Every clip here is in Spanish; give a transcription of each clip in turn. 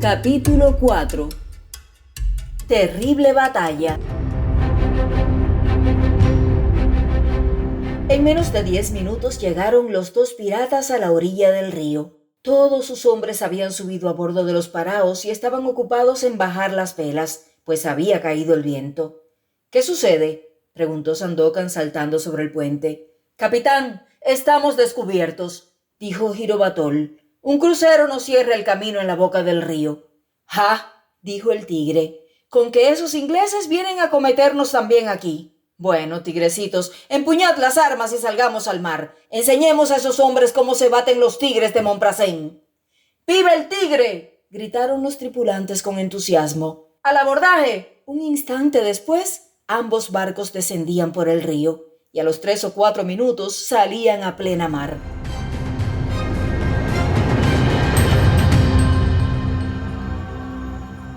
Capítulo 4. Terrible batalla. En menos de 10 minutos llegaron los dos piratas a la orilla del río. Todos sus hombres habían subido a bordo de los paraos y estaban ocupados en bajar las velas, pues había caído el viento. «¿Qué sucede?», preguntó Sandokan saltando sobre el puente. «Capitán, estamos descubiertos», dijo Girobatol. «Un crucero nos cierra el camino en la boca del río». «¡Ja!», dijo el tigre. «Con que esos ingleses vienen a cometernos también aquí. Bueno, tigrecitos, empuñad las armas y salgamos al mar. Enseñemos a esos hombres cómo se baten los tigres de Montbrasén». «¡Viva el tigre!», gritaron los tripulantes con entusiasmo. «¡Al abordaje!». Un instante después, ambos barcos descendían por el río y a los 3 o 4 minutos salían a plena mar.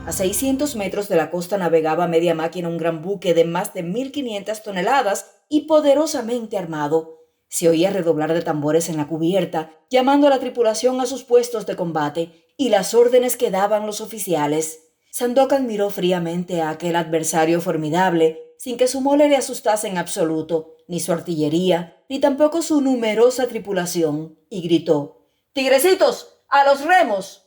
A 600 metros de la costa navegaba a media máquina un gran buque de más de 1.500 toneladas y poderosamente armado. Se oía redoblar de tambores en la cubierta, llamando a la tripulación a sus puestos de combate y las órdenes que daban los oficiales. Sandokan miró fríamente a aquel adversario formidable, sin que su mole le asustase en absoluto, ni su artillería, ni tampoco su numerosa tripulación, y gritó: «¡Tigrecitos, a los remos!».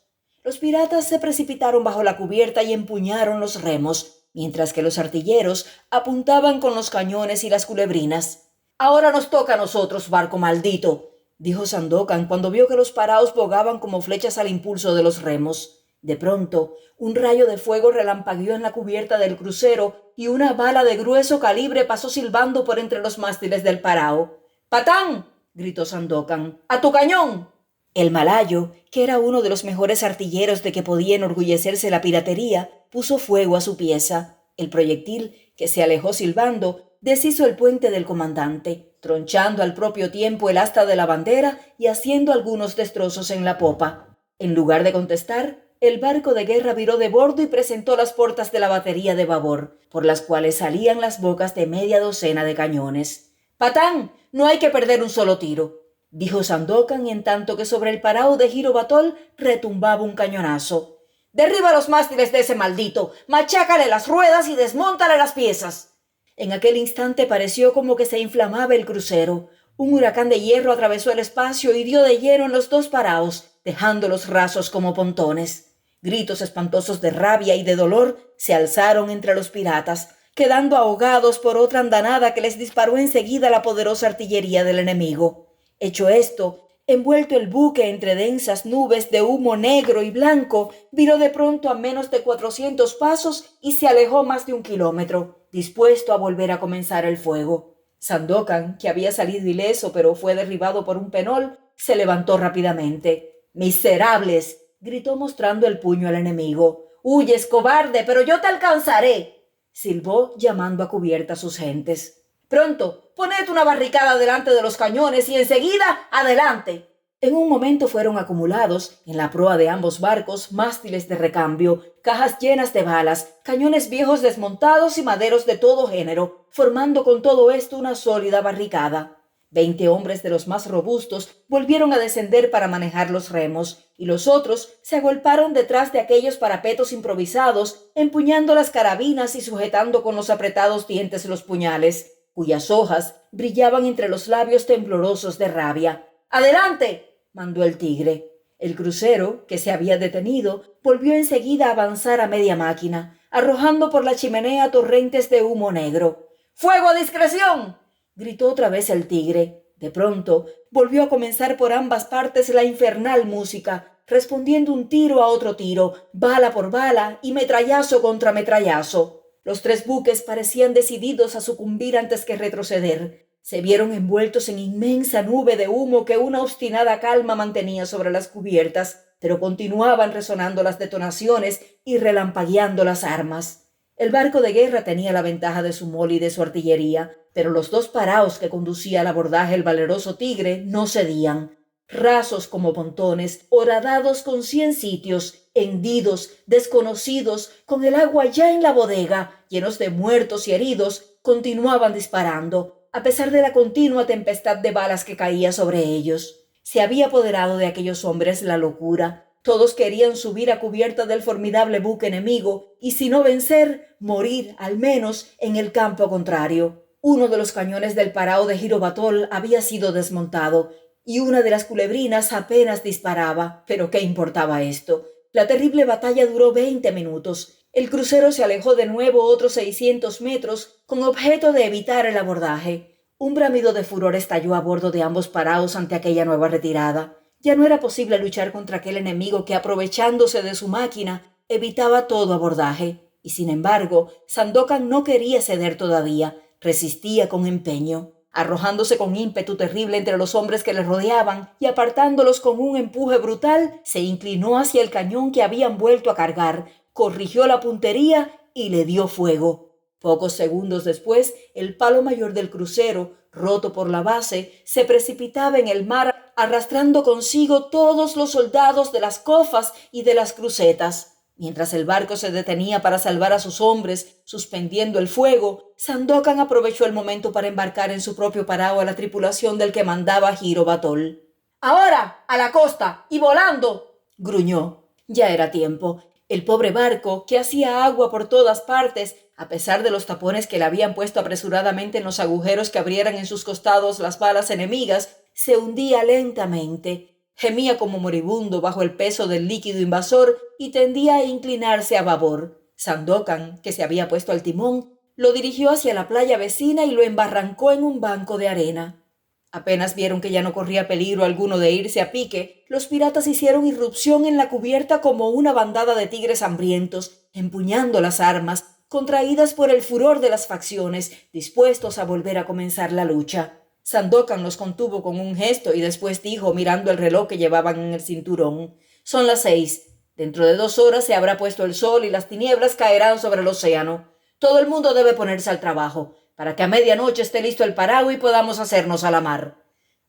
Los piratas se precipitaron bajo la cubierta y empuñaron los remos, mientras que los artilleros apuntaban con los cañones y las culebrinas. «Ahora nos toca a nosotros, barco maldito», dijo Sandokan cuando vio que los paraos bogaban como flechas al impulso de los remos. De pronto, un rayo de fuego relampagueó en la cubierta del crucero y una bala de grueso calibre pasó silbando por entre los mástiles del parao. «¡Patán!», gritó Sandokan. «¡A tu cañón!». El malayo, que era uno de los mejores artilleros de que podía enorgullecerse la piratería, puso fuego a su pieza. El proyectil, que se alejó silbando, deshizo el puente del comandante, tronchando al propio tiempo el asta de la bandera y haciendo algunos destrozos en la popa. En lugar de contestar, el barco de guerra viró de bordo y presentó las portas de la batería de babor, por las cuales salían las bocas de media docena de cañones. «Patán, no hay que perder un solo tiro», dijo Sandokan en tanto que sobre el parao de Girobatol retumbaba un cañonazo. «Derriba los mástiles de ese maldito, machácale las ruedas y desmóntale las piezas». En aquel instante pareció como que se inflamaba el crucero. Un huracán de hierro atravesó el espacio y dio de lleno en los dos paraos, dejándolos rasos como pontones. Gritos espantosos de rabia y de dolor se alzaron entre los piratas, quedando ahogados por otra andanada que les disparó enseguida la poderosa artillería del enemigo. Hecho esto, envuelto el buque entre densas nubes de humo negro y blanco, viró de pronto a menos de 400 pasos y se alejó más de 1 kilómetro, dispuesto a volver a comenzar el fuego. Sandokan, que había salido ileso pero fue derribado por un penol, se levantó rápidamente. «¡Miserables!», gritó mostrando el puño al enemigo. «¡Huyes, cobarde, pero yo te alcanzaré!», silbó llamando a cubierta a sus gentes. «Pronto, poned una barricada delante de los cañones y enseguida adelante». En un momento fueron acumulados, en la proa de ambos barcos, mástiles de recambio, cajas llenas de balas, cañones viejos desmontados y maderos de todo género, formando con todo esto una sólida barricada. 20 hombres de los más robustos volvieron a descender para manejar los remos, y los otros se agolparon detrás de aquellos parapetos improvisados, empuñando las carabinas y sujetando con los apretados dientes los puñales, cuyas hojas brillaban entre los labios temblorosos de rabia. «¡Adelante!», mandó el tigre. El crucero, que se había detenido, volvió enseguida a avanzar a media máquina, arrojando por la chimenea torrentes de humo negro. «¡Fuego a discreción!», gritó otra vez el tigre. De pronto, volvió a comenzar por ambas partes la infernal música, respondiendo un tiro a otro tiro, bala por bala y metrallazo contra metrallazo. Los 3 buques parecían decididos a sucumbir antes que retroceder. Se vieron envueltos en inmensa nube de humo que una obstinada calma mantenía sobre las cubiertas, pero continuaban resonando las detonaciones y relampagueando las armas. El barco de guerra tenía la ventaja de su mole y de su artillería, pero los 2 paraos que conducía al abordaje el valeroso tigre no cedían. Rasos como pontones, horadados con 100 sitios, hendidos, desconocidos, con el agua ya en la bodega, llenos de muertos y heridos, continuaban disparando, a pesar de la continua tempestad de balas que caía sobre ellos. Se había apoderado de aquellos hombres la locura. Todos querían subir a cubierta del formidable buque enemigo y, si no vencer, morir, al menos, en el campo contrario. Uno de los cañones del parao de Girobatol había sido desmontado y una de las culebrinas apenas disparaba. Pero ¿qué importaba esto? La terrible batalla duró 20 minutos. El crucero se alejó de nuevo otros 600 metros con objeto de evitar el abordaje. Un bramido de furor estalló a bordo de ambos paraos ante aquella nueva retirada. Ya no era posible luchar contra aquel enemigo que, aprovechándose de su máquina, evitaba todo abordaje. Y sin embargo, Sandokan no quería ceder todavía, resistía con empeño. Arrojándose con ímpetu terrible entre los hombres que le rodeaban y apartándolos con un empuje brutal, se inclinó hacia el cañón que habían vuelto a cargar, corrigió la puntería y le dio fuego. Pocos segundos después, el palo mayor del crucero, roto por la base, se precipitaba en el mar, arrastrando consigo todos los soldados de las cofas y de las crucetas. Mientras el barco se detenía para salvar a sus hombres, suspendiendo el fuego, Sandokan aprovechó el momento para embarcar en su propio parao a la tripulación del que mandaba Girobatol. «¡Ahora, a la costa, y volando!», gruñó. Ya era tiempo. El pobre barco, que hacía agua por todas partes, a pesar de los tapones que le habían puesto apresuradamente en los agujeros que abrieran en sus costados las balas enemigas, se hundía lentamente. Gemía como moribundo bajo el peso del líquido invasor y tendía a inclinarse a babor. Sandokan, que se había puesto al timón, lo dirigió hacia la playa vecina y lo embarrancó en un banco de arena. Apenas vieron que ya no corría peligro alguno de irse a pique, los piratas hicieron irrupción en la cubierta como una bandada de tigres hambrientos, empuñando las armas, contraídas por el furor de las facciones, dispuestos a volver a comenzar la lucha. Sandokan los contuvo con un gesto y después dijo, mirando el reloj que llevaban en el cinturón: «Son las 6. Dentro de 2 horas se habrá puesto el sol y las tinieblas caerán sobre el océano. Todo el mundo debe ponerse al trabajo, para que a medianoche esté listo el parao y podamos hacernos a la mar».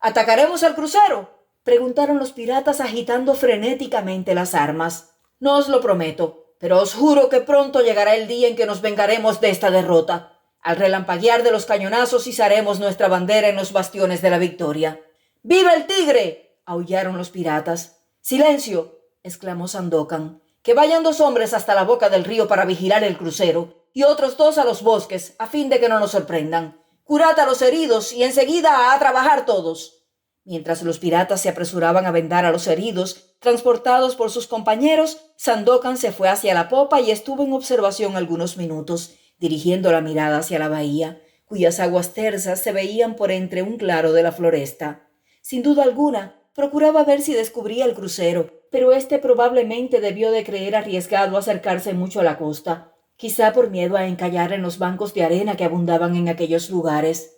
«¿Atacaremos al crucero?», preguntaron los piratas agitando frenéticamente las armas. «No os lo prometo, pero os juro que pronto llegará el día en que nos vengaremos de esta derrota. Al relampaguear de los cañonazos izaremos nuestra bandera en los bastiones de la victoria». «¡Viva el tigre!», aullaron los piratas. «¡Silencio!», exclamó Sandokan. «Que vayan 2 hombres hasta la boca del río para vigilar el crucero y otros 2 a los bosques, a fin de que no nos sorprendan. Curad a los heridos y enseguida a trabajar todos». Mientras los piratas se apresuraban a vendar a los heridos, transportados por sus compañeros, Sandokan se fue hacia la popa y estuvo en observación algunos minutos, dirigiendo la mirada hacia la bahía, cuyas aguas tersas se veían por entre un claro de la floresta. Sin duda alguna, procuraba ver si descubría el crucero, pero éste probablemente debió de creer arriesgado acercarse mucho a la costa, quizá por miedo a encallar en los bancos de arena que abundaban en aquellos lugares.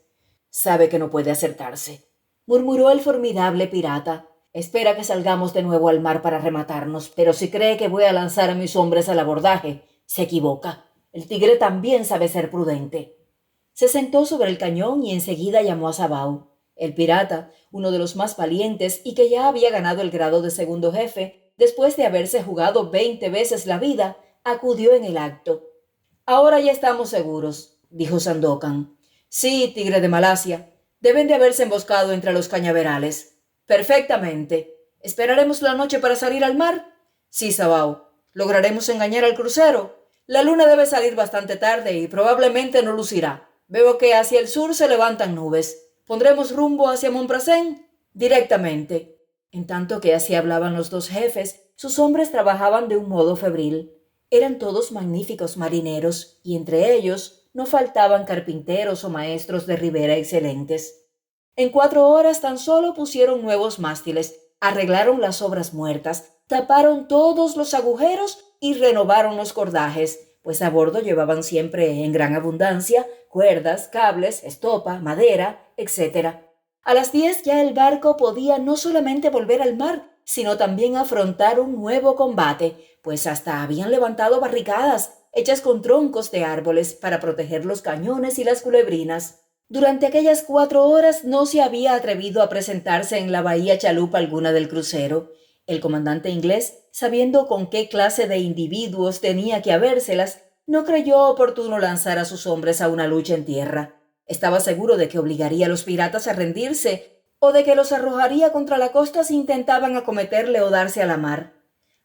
«Sabe que no puede acercarse», murmuró el formidable pirata. «Espera que salgamos de nuevo al mar para rematarnos, pero si cree que voy a lanzar a mis hombres al abordaje, se equivoca. El tigre también sabe ser prudente». Se sentó sobre el cañón y enseguida llamó a Sabao. El pirata, uno de los más valientes y que ya había ganado el grado de segundo jefe, después de haberse jugado 20 veces la vida, acudió en el acto. «Ahora ya estamos seguros», dijo Sandokan. «Sí, tigre de Malasia. Deben de haberse emboscado entre los cañaverales». «Perfectamente. ¿Esperaremos la noche para salir al mar?» «Sí, Sabao. ¿Lograremos engañar al crucero?» «La luna debe salir bastante tarde y probablemente no lucirá. Veo que hacia el sur se levantan nubes. ¿Pondremos rumbo hacia Montbrasén?» «Directamente». En tanto que así hablaban los 2 jefes, sus hombres trabajaban de un modo febril. Eran todos magníficos marineros, y entre ellos no faltaban carpinteros o maestros de ribera excelentes. En 4 horas tan solo pusieron nuevos mástiles, arreglaron las obras muertas, taparon todos los agujeros y renovaron los cordajes, pues a bordo llevaban siempre en gran abundancia cuerdas, cables, estopa, madera, etc. A las 10 ya el barco podía no solamente volver al mar, sino también afrontar un nuevo combate, pues hasta habían levantado barricadas hechas con troncos de árboles para proteger los cañones y las culebrinas. Durante aquellas 4 horas no se había atrevido a presentarse en la bahía chalupa alguna del crucero. El comandante inglés, sabiendo con qué clase de individuos tenía que habérselas, no creyó oportuno lanzar a sus hombres a una lucha en tierra. Estaba seguro de que obligaría a los piratas a rendirse o de que los arrojaría contra la costa si intentaban acometerle o darse a la mar.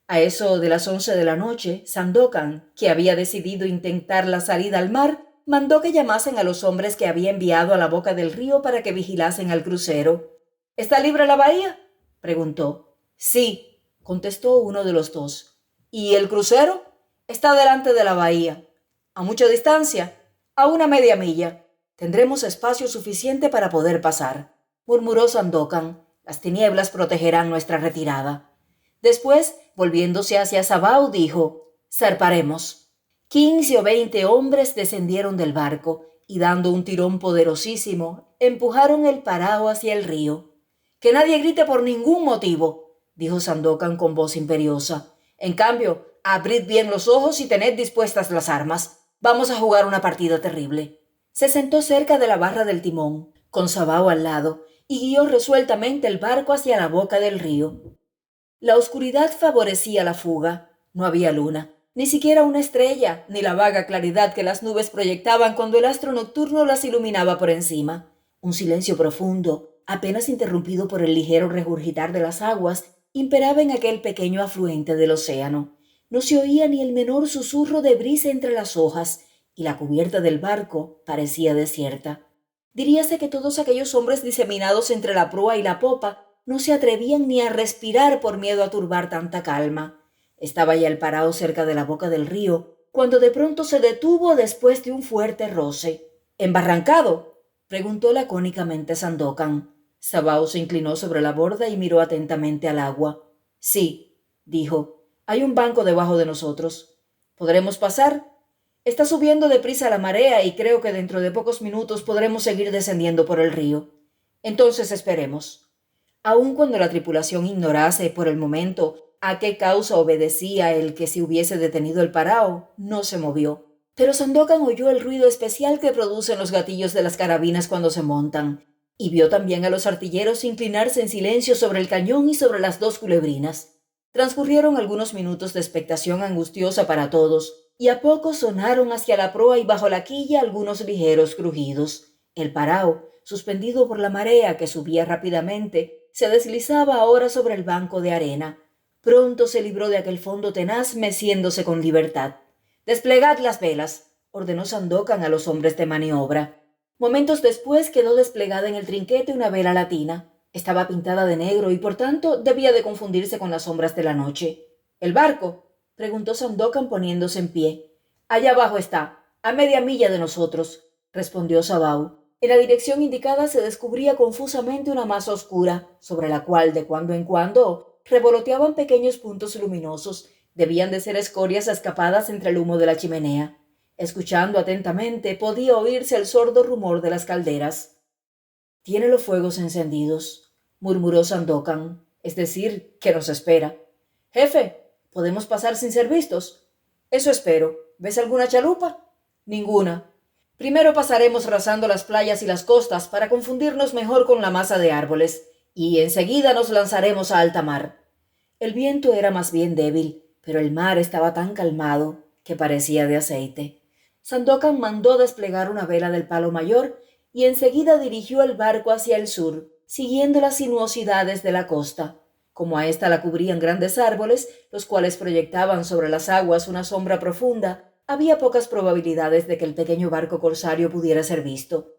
A eso de las 11 de la noche, Sandokan, que había decidido intentar la salida al mar, mandó que llamasen a los hombres que había enviado a la boca del río para que vigilasen al crucero. ¿Está libre la bahía?, preguntó. Sí, contestó uno de los dos. ¿Y el crucero? Está delante de la bahía. ¿A mucha distancia? A una media milla. Tendremos espacio suficiente para poder pasar, murmuró Sandokan. Las tinieblas protegerán nuestra retirada. Después, volviéndose hacia Sabao, dijo: zarparemos. 15 o 20 hombres descendieron del barco y, dando un tirón poderosísimo, empujaron el parao hacia el río. Que nadie grite por ningún motivo, dijo Sandokan con voz imperiosa. En cambio, abrid bien los ojos y tened dispuestas las armas. Vamos a jugar una partida terrible. Se sentó cerca de la barra del timón, con Sabao al lado, y guió resueltamente el barco hacia la boca del río. La oscuridad favorecía la fuga. No había luna, ni siquiera una estrella, ni la vaga claridad que las nubes proyectaban cuando el astro nocturno las iluminaba por encima. Un silencio profundo, apenas interrumpido por el ligero regurgitar de las aguas, imperaba en aquel pequeño afluente del océano. No se oía ni el menor susurro de brisa entre las hojas, y la cubierta del barco parecía desierta. Diríase que todos aquellos hombres diseminados entre la proa y la popa no se atrevían ni a respirar por miedo a turbar tanta calma. Estaba ya el parao cerca de la boca del río, cuando de pronto se detuvo después de un fuerte roce. ¿Embarrancado?, preguntó lacónicamente Sandokan. Sabao se inclinó sobre la borda y miró atentamente al agua. Sí, dijo, hay un banco debajo de nosotros. ¿Podremos pasar? Está subiendo deprisa la marea y creo que dentro de pocos minutos podremos seguir descendiendo por el río. Entonces esperemos. Aun cuando la tripulación ignorase por el momento a qué causa obedecía el que se hubiese detenido el parao, no se movió. Pero Sandokan oyó el ruido especial que producen los gatillos de las carabinas cuando se montan, y vio también a los artilleros inclinarse en silencio sobre el cañón y sobre las dos culebrinas. Transcurrieron algunos minutos de expectación angustiosa para todos, y a poco sonaron hacia la proa y bajo la quilla algunos ligeros crujidos. El parao, suspendido por la marea que subía rápidamente, se deslizaba ahora sobre el banco de arena. Pronto se libró de aquel fondo tenaz, meciéndose con libertad. «Desplegad las velas», ordenó Sandokan a los hombres de maniobra. Momentos después quedó desplegada en el trinquete una vela latina. Estaba pintada de negro y, por tanto, debía de confundirse con las sombras de la noche. «¿El barco?», preguntó Sandokan poniéndose en pie. «Allá abajo está, a media milla de nosotros», respondió Sabao. En la dirección indicada se descubría confusamente una masa oscura, sobre la cual de cuando en cuando revoloteaban pequeños puntos luminosos. Debían de ser escorias escapadas entre el humo de la chimenea. Escuchando atentamente, podía oírse el sordo rumor de las calderas. «Tiene los fuegos encendidos», murmuró Sandokan, «es decir, que nos espera». «Jefe, ¿podemos pasar sin ser vistos?» «Eso espero. ¿Ves alguna chalupa?» «Ninguna. Primero pasaremos rasando las playas y las costas para confundirnos mejor con la masa de árboles, y enseguida nos lanzaremos a alta mar». El viento era más bien débil, pero el mar estaba tan calmado que parecía de aceite. Sandokan mandó desplegar una vela del palo mayor y enseguida dirigió el barco hacia el sur, siguiendo las sinuosidades de la costa. Como a ésta la cubrían grandes árboles, los cuales proyectaban sobre las aguas una sombra profunda, había pocas probabilidades de que el pequeño barco corsario pudiera ser visto.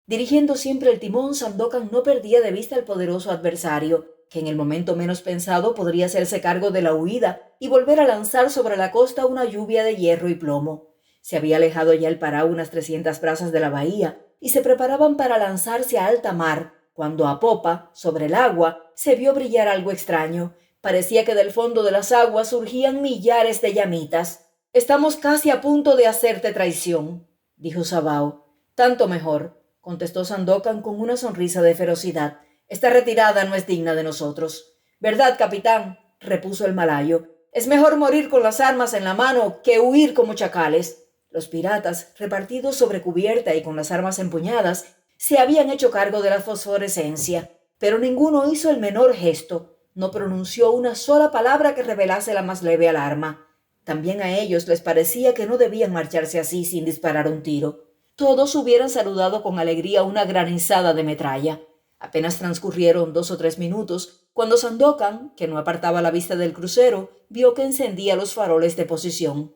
Dirigiendo siempre el timón, Sandokan no perdía de vista al poderoso adversario, que en el momento menos pensado podría hacerse cargo de la huida y volver a lanzar sobre la costa una lluvia de hierro y plomo. Se había alejado ya el parao unas 300 brazas de la bahía y se preparaban para lanzarse a alta mar, cuando a popa, sobre el agua, se vio brillar algo extraño. Parecía que del fondo de las aguas surgían millares de llamitas. «Estamos casi a punto de hacerte traición», dijo Sabao. «Tanto mejor», contestó Sandokan con una sonrisa de ferocidad. «Esta retirada no es digna de nosotros». «¿Verdad, capitán?», repuso el malayo. «Es mejor morir con las armas en la mano que huir como chacales». Los piratas, repartidos sobre cubierta y con las armas empuñadas, se habían hecho cargo de la fosforescencia, pero ninguno hizo el menor gesto, no pronunció una sola palabra que revelase la más leve alarma. También a ellos les parecía que no debían marcharse así sin disparar un tiro. Todos hubieran saludado con alegría una granizada de metralla. Apenas transcurrieron 2 o 3 minutos, cuando Sandokan, que no apartaba la vista del crucero, vio que encendía los faroles de posición.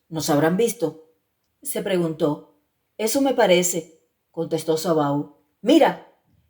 —¿Nos habrán visto? —se preguntó. —Eso me parece —contestó Sabao—. —Mira.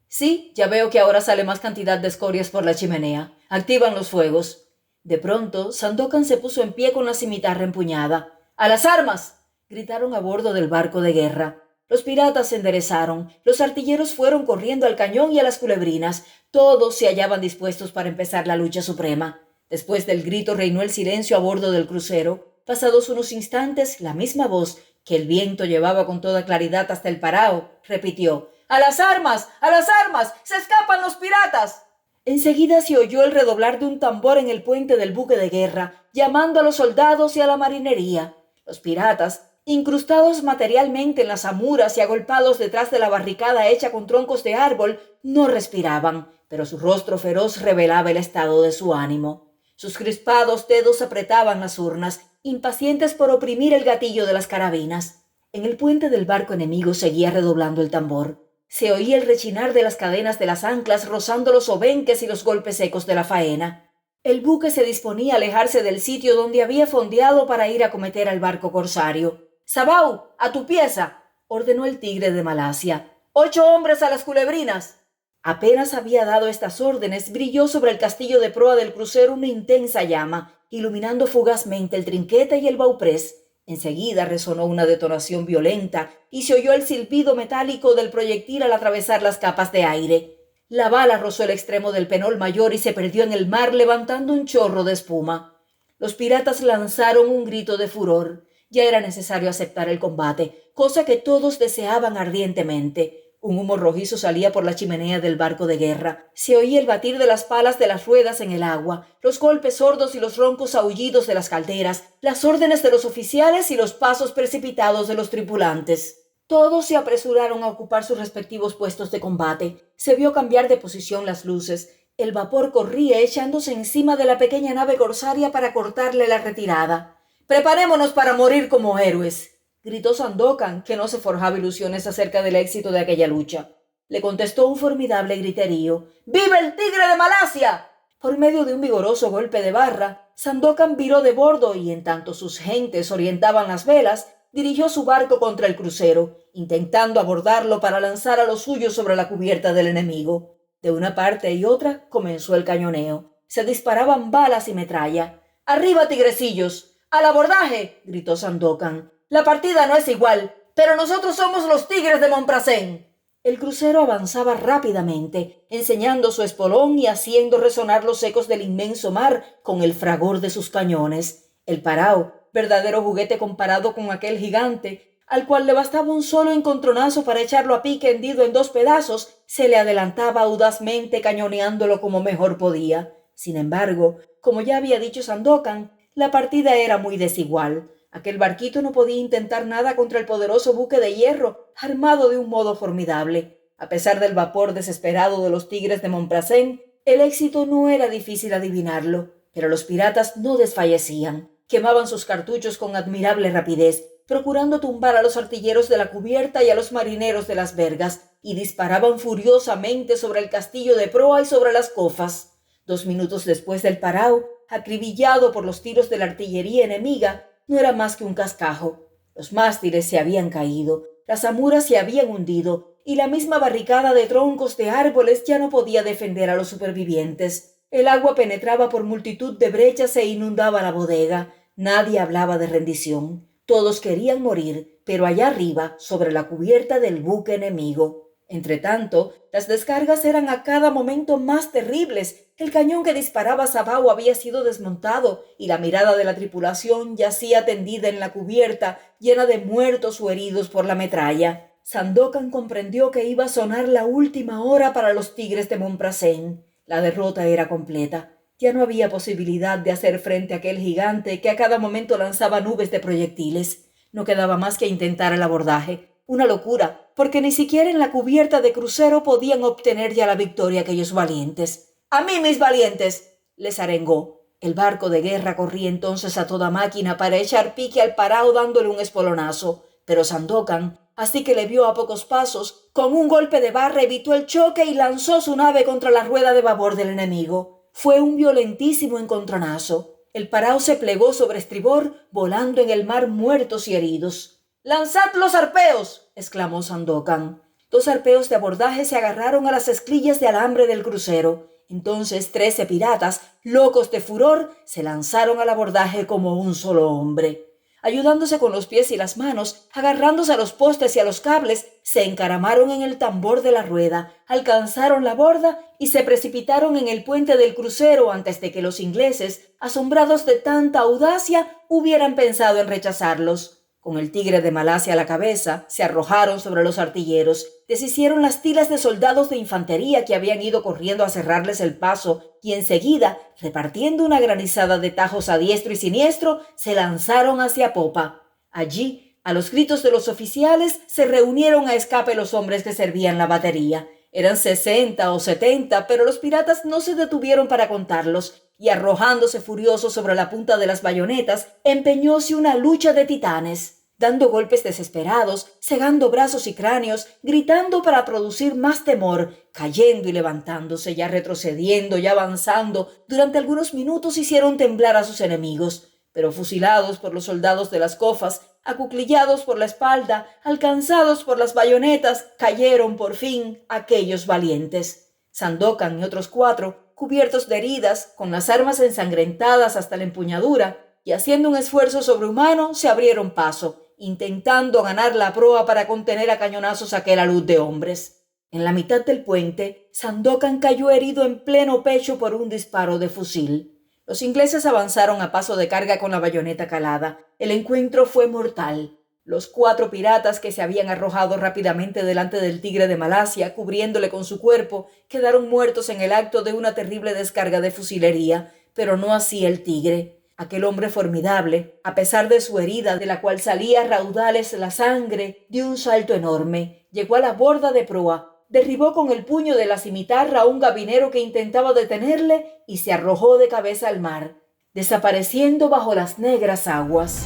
—Sí, ya veo que ahora sale más cantidad de escorias por la chimenea. Activan los fuegos. De pronto, Sandokan se puso en pie con la cimitarra empuñada. —¡A las armas! —gritaron a bordo del barco de guerra. Los piratas se enderezaron, los artilleros fueron corriendo al cañón y a las culebrinas. Todos se hallaban dispuestos para empezar la lucha suprema. Después del grito reinó el silencio a bordo del crucero. Pasados unos instantes, la misma voz, que el viento llevaba con toda claridad hasta el Parao, repitió: ¡A las armas! ¡A las armas! ¡Se escapan los piratas! Enseguida se oyó el redoblar de un tambor en el puente del buque de guerra, llamando a los soldados y a la marinería. Los piratas, incrustados materialmente en las amuras y agolpados detrás de la barricada hecha con troncos de árbol, no respiraban, pero su rostro feroz revelaba el estado de su ánimo. Sus crispados dedos apretaban las urnas, impacientes por oprimir el gatillo de las carabinas. En el puente del barco enemigo seguía redoblando el tambor. Se oía el rechinar de las cadenas de las anclas rozando los obenques y los golpes secos de la faena. El buque se disponía a alejarse del sitio donde había fondeado para ir a acometer al barco corsario. —¡Sabao, a tu pieza! —ordenó el tigre de Malasia. —8 hombres a las culebrinas. Apenas había dado estas órdenes, brilló sobre el castillo de proa del crucero una intensa llama, iluminando fugazmente el trinquete y el bauprés. Enseguida resonó una detonación violenta y se oyó el silbido metálico del proyectil al atravesar las capas de aire. La bala rozó el extremo del penol mayor y se perdió en el mar levantando un chorro de espuma. Los piratas lanzaron un grito de furor. Ya era necesario aceptar el combate, cosa que todos deseaban ardientemente. Un humo rojizo salía por la chimenea del barco de guerra. Se oía el batir de las palas de las ruedas en el agua, los golpes sordos y los roncos aullidos de las calderas, las órdenes de los oficiales y los pasos precipitados de los tripulantes. Todos se apresuraron a ocupar sus respectivos puestos de combate. Se vio cambiar de posición las luces. El vapor corría echándose encima de la pequeña nave corsaria para cortarle la retirada. —¡Preparémonos para morir como héroes! —gritó Sandokan, que no se forjaba ilusiones acerca del éxito de aquella lucha. Le contestó un formidable griterío: —¡Viva el tigre de Malasia! Por medio de un vigoroso golpe de barra, Sandokan viró de bordo y, en tanto sus gentes orientaban las velas, dirigió su barco contra el crucero, intentando abordarlo para lanzar a los suyos sobre la cubierta del enemigo. De una parte y otra comenzó el cañoneo. Se disparaban balas y metralla. —¡Arriba, tigrecillos! —¡Al abordaje! —gritó Sandokan. —La partida no es igual, pero nosotros somos los tigres de Montbrasén. El crucero avanzaba rápidamente, enseñando su espolón y haciendo resonar los ecos del inmenso mar con el fragor de sus cañones. El Parao, verdadero juguete comparado con aquel gigante, al cual le bastaba un solo encontronazo para echarlo a pique hendido en 2 pedazos, se le adelantaba audazmente cañoneándolo como mejor podía. Sin embargo, como ya había dicho Sandokan, la partida era muy desigual. Aquel barquito no podía intentar nada contra el poderoso buque de hierro, armado de un modo formidable. A pesar del vapor desesperado de los tigres de Montbrasén, el éxito no era difícil adivinarlo. Pero los piratas no desfallecían. Quemaban sus cartuchos con admirable rapidez, procurando tumbar a los artilleros de la cubierta y a los marineros de las vergas, y disparaban furiosamente sobre el castillo de proa y sobre las cofas. 2 minutos después del Parao, acribillado por los tiros de la artillería enemiga, no era más que un cascajo. Los mástiles se habían caído, las amuras se habían hundido, y la misma barricada de troncos de árboles ya no podía defender a los supervivientes. El agua penetraba por multitud de brechas e inundaba la bodega. Nadie hablaba de rendición. Todos querían morir, pero allá arriba, sobre la cubierta del buque enemigo. Entretanto, las descargas eran a cada momento más terribles. El cañón que disparaba a Sabao había sido desmontado y la mirada de la tripulación yacía tendida en la cubierta, llena de muertos o heridos por la metralla. Sandokan comprendió que iba a sonar la última hora para los tigres de Montbrasén. La derrota era completa. Ya no había posibilidad de hacer frente a aquel gigante que a cada momento lanzaba nubes de proyectiles. No quedaba más que intentar el abordaje. Una locura, porque ni siquiera en la cubierta de crucero podían obtener ya la victoria aquellos valientes. —¡A mí, mis valientes! —les arengó. El barco de guerra corría entonces a toda máquina para echar pique al Parao dándole un espolonazo. pero Sandokan, así que le vio a pocos pasos, con un golpe de barra evitó el choque y lanzó su nave contra la rueda de babor del enemigo. Fue un violentísimo encontronazo. El Parao se plegó sobre estribor, volando en el mar muertos y heridos. «¡Lanzad los arpeos!», exclamó Sandokan. 2 arpeos de abordaje se agarraron a las esclillas de alambre del crucero. Entonces 13 piratas, locos de furor, se lanzaron al abordaje como un solo hombre. Ayudándose con los pies y las manos, agarrándose a los postes y a los cables, se encaramaron en el tambor de la rueda, alcanzaron la borda y se precipitaron en el puente del crucero antes de que los ingleses, asombrados de tanta audacia, hubieran pensado en rechazarlos. Con el tigre de Malasia a la cabeza, se arrojaron sobre los artilleros, deshicieron las filas de soldados de infantería que habían ido corriendo a cerrarles el paso y enseguida, repartiendo una granizada de tajos a diestro y siniestro, se lanzaron hacia popa. Allí, a los gritos de los oficiales, se reunieron a escape los hombres que servían la batería. Eran 60 o 70, pero los piratas no se detuvieron para contarlos, y arrojándose furiosos sobre la punta de las bayonetas, empeñóse una lucha de titanes, dando golpes desesperados, cegando brazos y cráneos, gritando para producir más temor, cayendo y levantándose, ya retrocediendo, ya avanzando. Durante algunos minutos hicieron temblar a sus enemigos, pero fusilados por los soldados de las cofas, acuclillados por la espalda, alcanzados por las bayonetas, cayeron por fin aquellos valientes. Sandokan y otros 4, cubiertos de heridas, con las armas ensangrentadas hasta la empuñadura, y haciendo un esfuerzo sobrehumano, se abrieron paso, intentando ganar la proa para contener a cañonazos aquel alud de hombres. En la mitad del puente, Sandokan cayó herido en pleno pecho por un disparo de fusil. Los ingleses avanzaron a paso de carga con la bayoneta calada. El encuentro fue mortal. Los 4 piratas que se habían arrojado rápidamente delante del tigre de Malasia, cubriéndole con su cuerpo, quedaron muertos en el acto de una terrible descarga de fusilería, pero no así el tigre. Aquel hombre formidable, a pesar de su herida, de la cual salía a raudales la sangre, dio un salto enorme, llegó a la borda de proa, derribó con el puño de la cimitarra a un gabinero que intentaba detenerle y se arrojó de cabeza al mar, desapareciendo bajo las negras aguas.